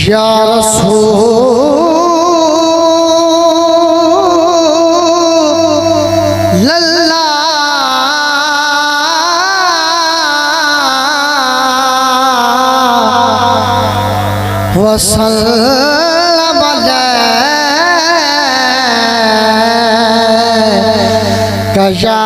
या रसूल अल्लाह वसल्लम अलैका या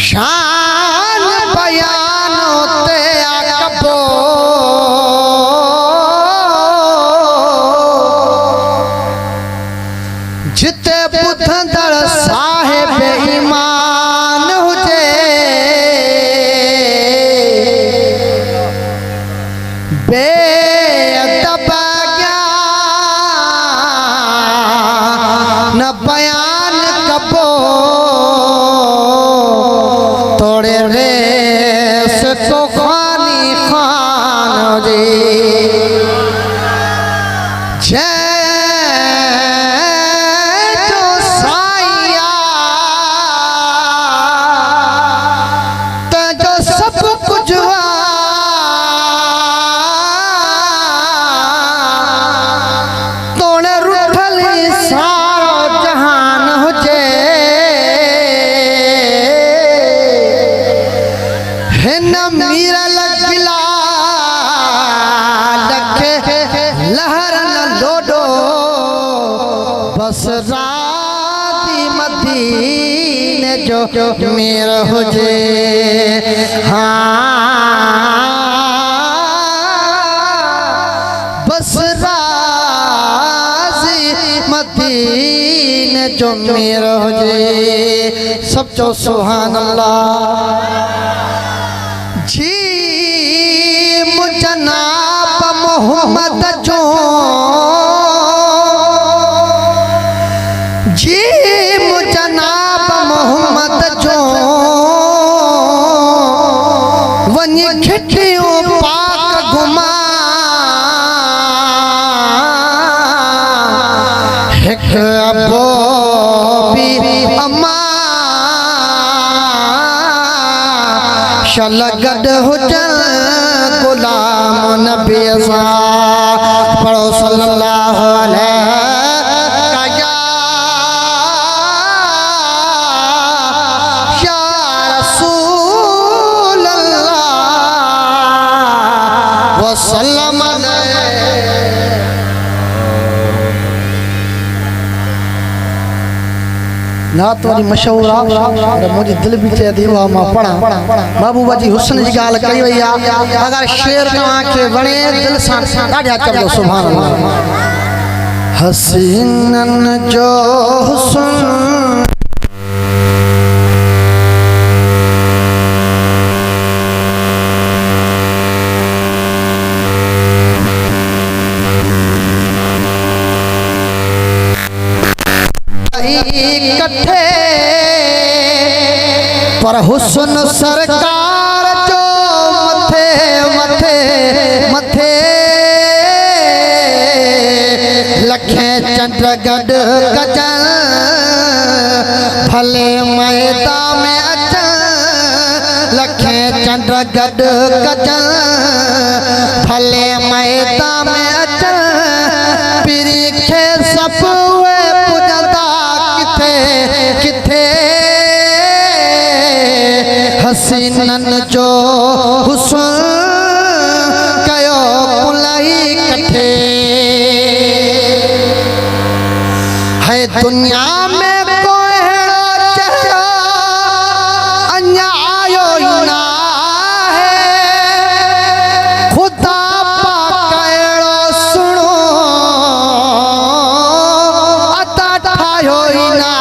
शान बयान होते अकबो जिते बुधंदड़ साहिब ईमान हुजे बेअदब ज्ञान बयान कबो तोड़े रेस तो खानी खान दे जय जो साया तो जो सब कुछ तोड़े रुठली सारो जहान हुजे मीरा लगिला लखे लहर न लोडो बस राती मदीने जो मेरा हुजे हाँ बस राती मदीने जो मेरा हुजे सब जो सुभान अल्लाह जी जनाब मोहम्मद जो जी जनाब मोहम्मद जो वनी खिटियों पाक घुमा एक अबो भी अम्मा शलगड हुजन गुलाम नबी सा पढ़ो सल्लल्लाहु अलैहि या रसूल अल्लाह वसल्लम नात वाली मशहूर आहे मुझे दिल भी चे दीवा मां पढ़ा महबूबा जी हुस्न जी गाल कई वई आ अगर शेर तव्हां के वणे दिल सां ॾाढा कबो सुभान अल्लाह हसीनन जो हुस्न इकट्ठे पर हुस्न सरकार जो मथे मथे मथे लखे चंड गड कजन भले मैदान में अचन लखे चंड गड कजन भले मैदान में अचन पीरी खे सब किथे हसीनन जो हुस्न कयो कुलाई कठे है दुनिया में कोई चेहरा अन्या आयो ना है खुदा पाक एड़ो सुनो अता ठायो ना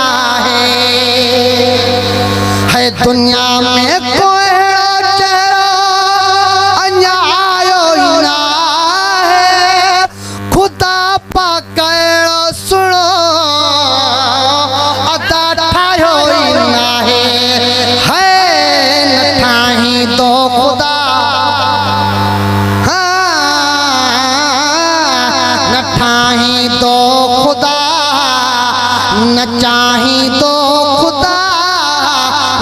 है दुनिया में कोई न चाही तो खुदा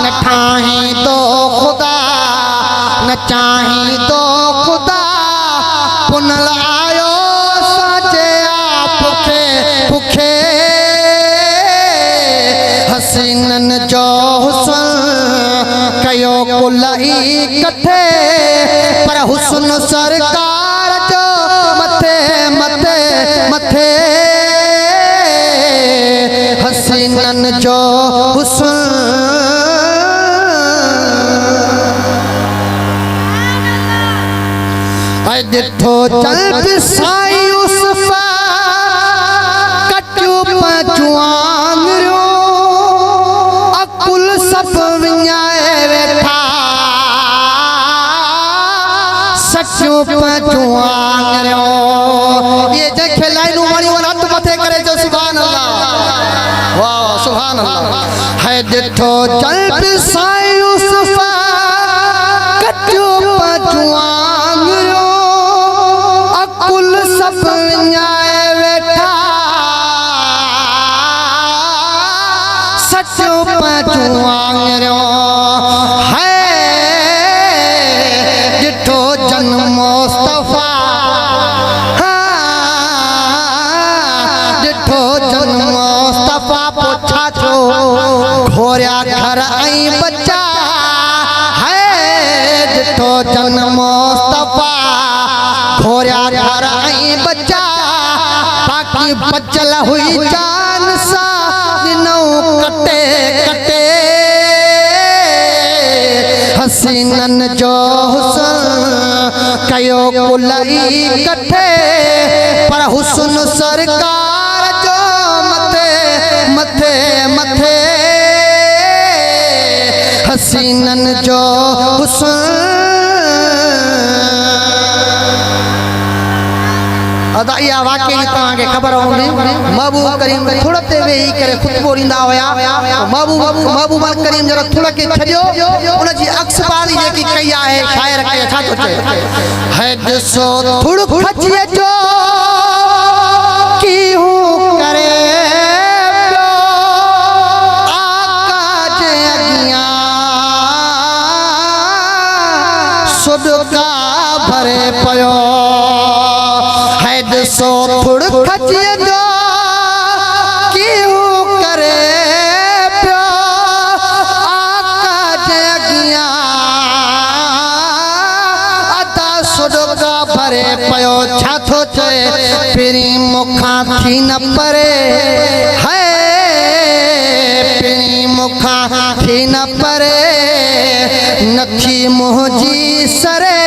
न ठाही तो खुदा न चाही तो खुदा पुनल आयो साचे पुखे पुखे हसीनन जो हुस्न कयो कुलई कठे पर हुस्न सरकार जो मथे मथे मथे हसीनन जो हुस्न ॾिठो चल साई यूसुफ कटियो पंचू आंगरियो अकुल सब विञाए वेठा सचो पंचू आंगरियो ये जंहिंखे लाइनूं वणियूं हथ मथे करे जो सुभान अल्लाह वाह सुभान अल्लाह है ॾिठो चल साई यूसुफ कटियो पंचू आंगरियो कुल सब विञाए वेठा सचो पंचू आंगरियो है ॾिठो जन्म मुस्तफा ॾिठो जन्म मुस्तफा पोछा छो घोरिया घर ऐं बच्चा है ॾिठो जन्म मुस्तफा घोरिया घर ऐं बच्चा बाक़ी बचल हुई जान सा ॾिनऊं कटे कटे हसीनन जो हुस्न कयो कुलई कठे पर हुस्न सरकार जो मथे मथे मथे हसीनन जो हुस्न अदा इहा वाकई तव्हांखे ख़बर हूंदी महबूब करीम थुड़ ते वेही करे ख़ुतबो ॾींदा हुया महबूब करीम जरा थुड़ खे छॾियो उनजी अक्सबानी जेकी कई आहे शायर कई छा थो चए है ॾिसो थुड़ खचिए जो की हूं करे पियो आका जे अॻियां सुॾका भरे पियो सो थुड़ खचिए जो क्यों करे पियो आका जे अॻियां अदा सुॾका भरे पियो छा थो चए पहिरीं मूंखां थी न परे है पहिरीं मूंखां थी न परे नथी मुंहिंजी सरे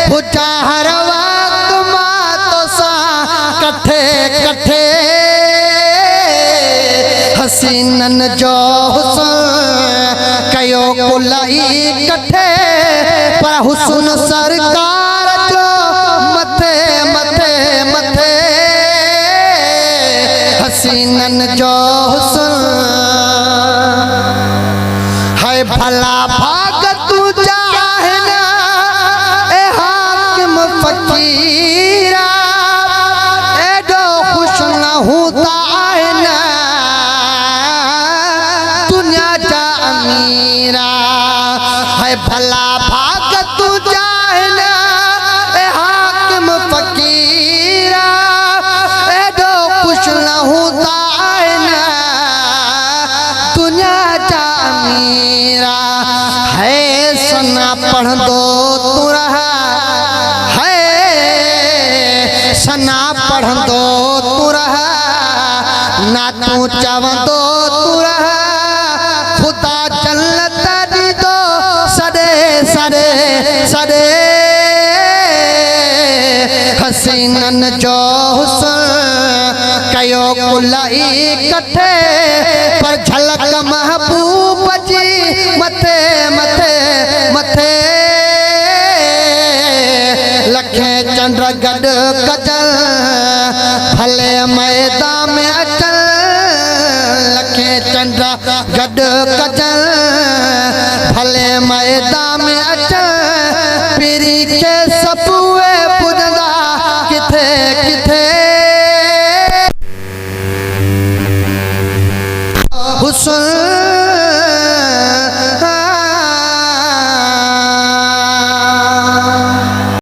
पुछा हर कठे कठे हसीनन जो हुस्न कयो कुलई कठे पर हुस्न सरकार जो मथे मथे मथे हसीनन जो हुस्न है भला भाग तू चाहे ना ए हाकिम फकीरा होता है ना दुनिया जा अमीरा है भला भाग तू चाहे ना ए हाकिम फकीरा एडो कुछ न होता है ना दुनिया जा अमीरा है सना पढ़ दो तू रहा है सना पढ़ दो तू रहा ना तू चवंदो तू रहा खुदा जन्नत दी दो सदे सदे सदे हसीनन जो हुस्न कयो कुलई कठे पर झलक महबूब जी मथे मथे मथे लखे चंद्र गड कजल भले मैदान में अचल लखे चंद्र गड कजल भले मैदान में अचल पीरी के सपुए पुजंदा किथे किथे हुस्न